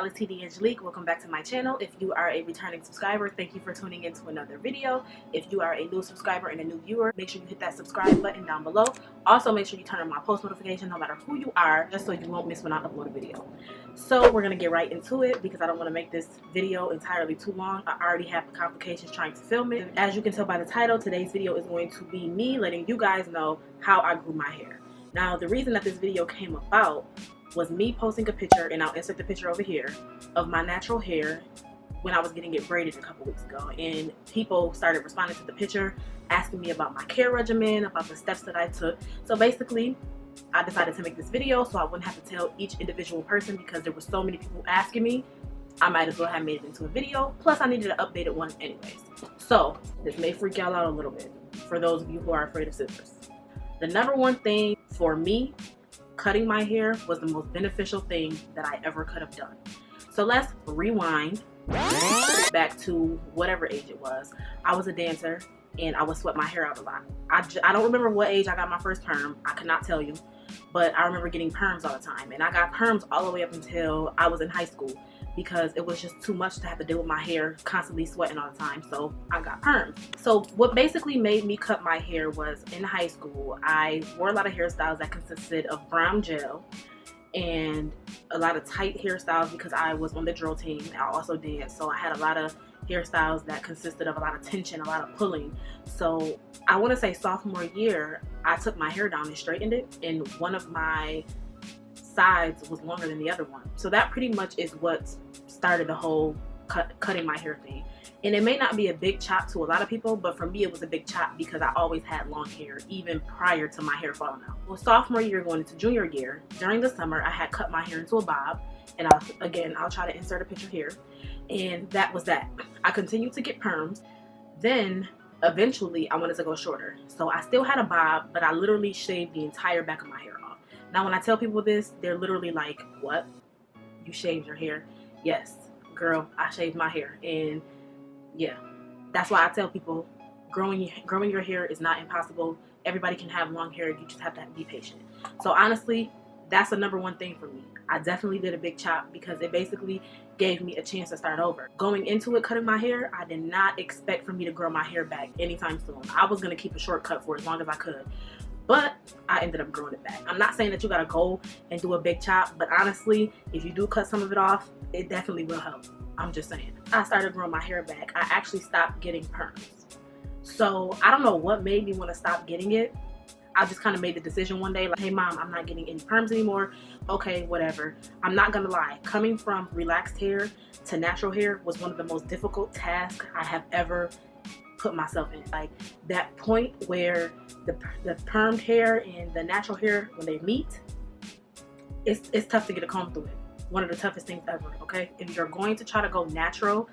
Stylist TD Angelique. Welcome back to my channel. If you are a returning subscriber, thank you for tuning in to another video. If you are a new subscriber and a new viewer, make sure you hit that subscribe button down below. Also, make sure you turn on my post notification no matter who you are, just so you won't miss when I upload a video. So we're going to get right into it because I don't want to make this video entirely too long. I already have complications trying to film it. As you can tell by the title, today's video is going to be me letting you guys know how I grew my hair. Now, the reason that this video came about was me posting a picture, and I'll insert the picture over here, of my natural hair when I was getting it braided a couple weeks ago. And people started responding to the picture, asking me about my care regimen, about the steps that I took. So basically, I decided to make this video so I wouldn't have to tell each individual person because there were so many people asking me. I might as well have made it into a video. Plus, I needed an updated one anyways. So this may freak y'all out a little bit for those of you who are afraid of scissors. The number one thing for me, cutting my hair was the most beneficial thing that I ever could have done. So let's rewind back to whatever age it was. I was a dancer and I would sweat my hair out a lot. I don't remember what age I got my first perm. I could not tell you, but I remember getting perms all the time. And I got perms all the way up until I was in high school because it was just too much to have to deal with my hair constantly sweating all the time. So I got perms. So what basically made me cut my hair was in high school, I wore a lot of hairstyles that consisted of brown gel and a lot of tight hairstyles because I was on the drill team. I also danced, so I had a lot of hairstyles that consisted of a lot of tension, a lot of pulling. So I want to say sophomore year, I took my hair down and straightened it, and one of my sides was longer than the other one. So that pretty much is what started the whole cutting my hair thing. And it may not be a big chop to a lot of people, but for me it was a big chop because I always had long hair even prior to my hair falling out. Well, sophomore year going into junior year, during the summer I had cut my hair into a bob, and I'll try to insert a picture here, and that was that. I continued to get perms. Then eventually I wanted to go shorter, so I still had a bob, but I literally shaved the entire back of my hair off. Now when I tell people this, they're literally like, what? You shaved your hair? Yes, girl, I shaved my hair. And yeah, that's why I tell people growing your hair is not impossible. Everybody can have long hair. You just have to be patient. So honestly, that's the number one thing for me. I definitely did a big chop because it basically gave me a chance to start over. Going into it, cutting my hair, I did not expect for me to grow my hair back anytime soon. I was going to keep a shortcut for as long as I could. But I ended up growing it back. I'm not saying that you gotta go and do a big chop, but honestly, if you do cut some of it off, it definitely will help. I'm just saying. I started growing my hair back. I actually stopped getting perms. So I don't know what made me want to stop getting it. I just kind of made the decision one day, like, hey mom, I'm not getting any perms anymore. Okay, whatever. I'm not gonna lie. Coming from relaxed hair to natural hair was one of the most difficult tasks I have ever put myself in. Like that point where the permed hair and the natural hair, when they meet, it's tough to get a comb through it. One of the toughest things ever. Okay, if you're going to try to go natural,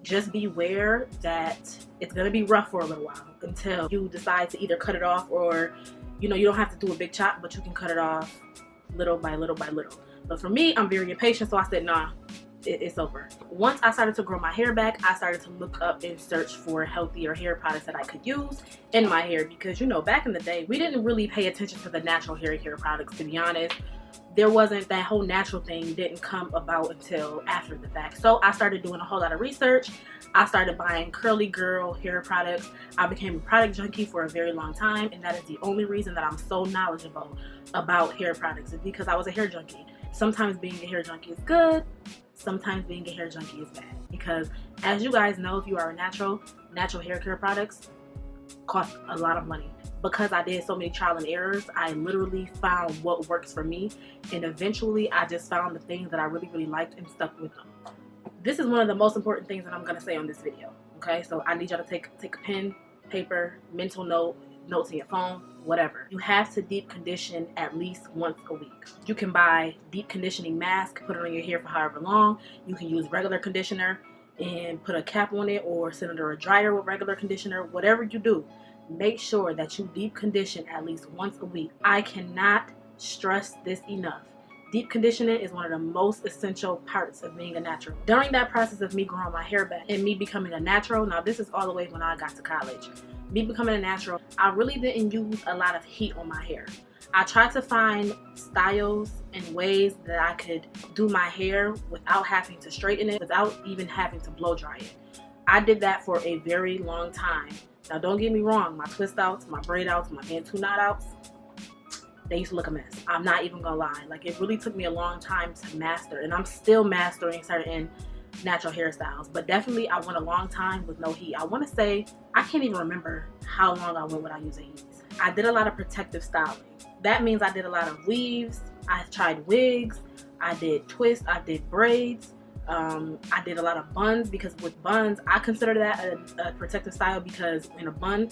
just beware that it's gonna be rough for a little while until you decide to either cut it off, or you don't have to do a big chop, but you can cut it off little by little by little. But for me, I'm very impatient, so I said nah, it's over. Once I started to grow my hair back, I started to look up and search for healthier hair products that I could use in my hair because back in the day, we didn't really pay attention to the natural hair products, to be honest. There wasn't, that whole natural thing didn't come about until after the fact. So I started doing a whole lot of research. I started buying curly girl hair products. I became a product junkie for a very long time, and that is the only reason that I'm so knowledgeable about hair products, is because I was a hair junkie. Sometimes being a hair junkie is good. Sometimes being a hair junkie is bad, because as you guys know, if you are a natural hair care products cost a lot of money. Because I did so many trial and errors, I literally found what works for me, and eventually I just found the things that I really liked and stuck with them. This is one of the most important things that I'm going to say on this video. Okay, so I need y'all to take a pen, paper, mental notes in your phone, whatever. You have to deep condition at least once a week. You can buy deep conditioning mask, put it on your hair for however long. You can use regular conditioner and put a cap on it, or sit under a dryer with regular conditioner. Whatever you do, make sure that you deep condition at least once a week. I cannot stress this enough. Deep conditioning is one of the most essential parts of being a natural. During that process of me growing my hair back and me becoming a natural, now this is all the way when I got to college, me becoming a natural, I really didn't use a lot of heat on my hair. I tried to find styles and ways that I could do my hair without having to straighten it, without even having to blow dry it. I did that for a very long time. Now don't get me wrong, my twist outs, my braid outs, my Bantu knot outs, they used to look a mess. I'm not even gonna lie. Like, it really took me a long time to master, and I'm still mastering certain natural hairstyles, but definitely I went a long time with no heat. I want to say, I can't even remember how long I went without using heat. I did a lot of protective styling. That means I did a lot of weaves, I tried wigs, I did twists, I did braids, I did a lot of buns, because with buns, I consider that a protective style, because in a bun,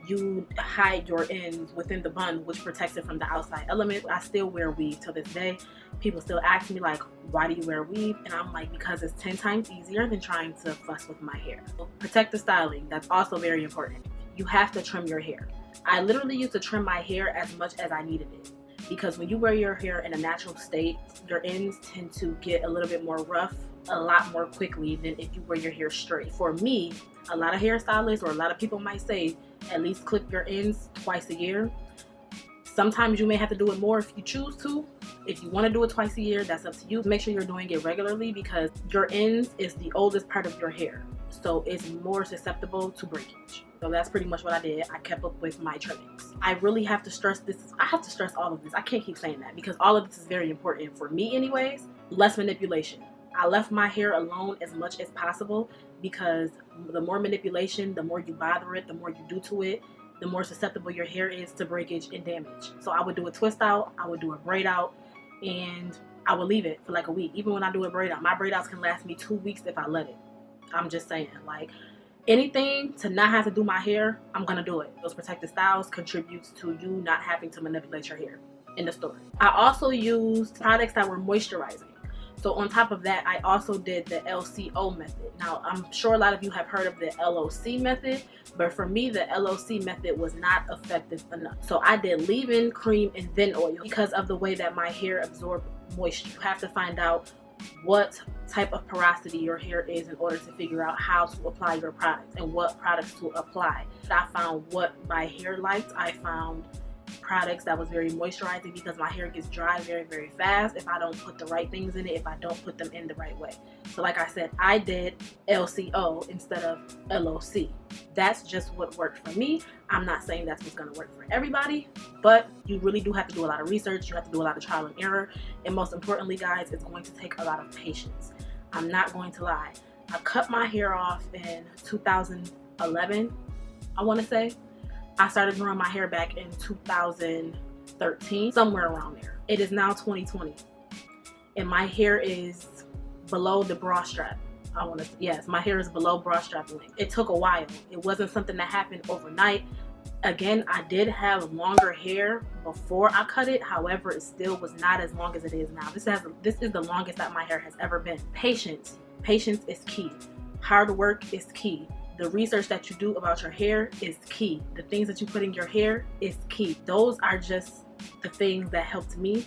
you hide your ends within the bun, which protects it from the outside element. I still wear weave till this day. People still ask me, like, why do you wear weave? And I'm like, because it's 10 times easier than trying to fuss with my hair. Protective styling, that's also very important. You have to trim your hair. I literally used to trim my hair as much as I needed it, because when you wear your hair in a natural state, your ends tend to get a little bit more rough a lot more quickly than if you wear your hair straight. For me, a lot of hairstylists, or a lot of people might say, at least clip your ends twice a year. Sometimes you may have to do it more if you choose to. If you want to do it twice a year, that's up to you. Make sure you're doing it regularly, because your ends is the oldest part of your hair, so it's more susceptible to breakage. So that's pretty much what I did. I kept up with my trimmings. I really have to stress this. I have to stress all of this. I can't keep saying that, because all of this is very important for me anyways. Less manipulation. I left my hair alone as much as possible, because the more manipulation, the more you bother it, the more you do to it, the more susceptible your hair is to breakage and damage. So I would do a twist out, I would do a braid out, and I would leave it for like a week. Even when I do a braid out, my braid outs can last me 2 weeks if I let it. I'm just saying, like, anything to not have to do my hair, I'm gonna do it. Those protective styles contributes to you not having to manipulate your hair. In the story, I also used products that were moisturizing. So on top of that, I also did the LCO method. Now, I'm sure a lot of you have heard of the LOC method, but for me, the LOC method was not effective enough. So I did leave-in, cream, and then oil, because of the way that my hair absorbed moisture. You have to find out what type of porosity your hair is in order to figure out how to apply your products and what products to apply. I found what my hair liked. I found products that was very moisturizing, because my hair gets dry very, very fast if I don't put the right things in it, if I don't put them in the right way. So like I said, I did LCO instead of LOC. That's just what worked for me. I'm not saying that's what's going to work for everybody, but you really do have to do a lot of research. You have to do a lot of trial and error, and most importantly, guys, it's going to take a lot of patience. I'm not going to lie. I cut my hair off in 2011, I want to say. I started growing my hair back in 2013, somewhere around there. It is now 2020, and my hair is below the bra strap. Yes, my hair is below bra strap length. It took a while. It wasn't something that happened overnight. Again, I did have longer hair before I cut it. However, it still was not as long as it is now. This is the longest that my hair has ever been. Patience is key. Hard work is key. The research that you do about your hair is key. The things that you put in your hair is key. Those are just the things that helped me,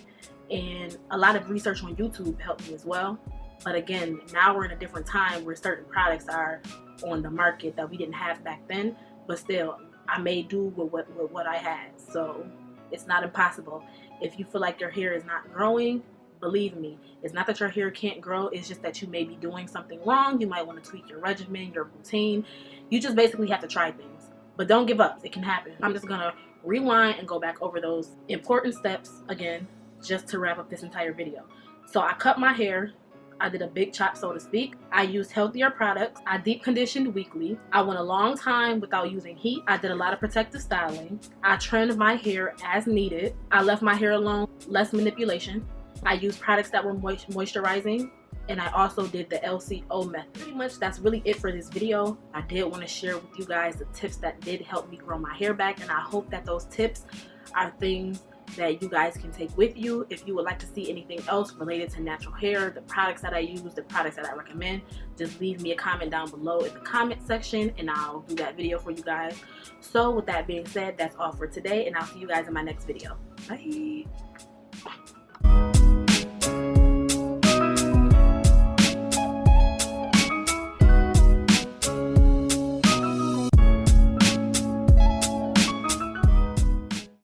and a lot of research on YouTube helped me as well. But again, now we're in a different time where certain products are on the market that we didn't have back then, but still, I made do with what I had. So it's not impossible. If you feel like your hair is not growing, believe me, it's not that your hair can't grow, it's just that you may be doing something wrong. You might want to tweak your regimen, your routine. You just basically have to try things, but don't give up. It can happen. I'm just gonna rewind and go back over those important steps again, just to wrap up this entire video. So I cut my hair. I did a big chop, so to speak. I used healthier products. I deep conditioned weekly. I went a long time without using heat. I did a lot of protective styling. I trimmed my hair as needed. I left my hair alone, less manipulation. I used products that were moisturizing, and I also did the LCO method. Pretty much that's really it for this video. I did want to share with you guys the tips that did help me grow my hair back, and I hope that those tips are things that you guys can take with you. If you would like to see anything else related to natural hair, the products that I use, the products that I recommend, just leave me a comment down below in the comment section, and I'll do that video for you guys. So with that being said, that's all for today, and I'll see you guys in my next video. Bye.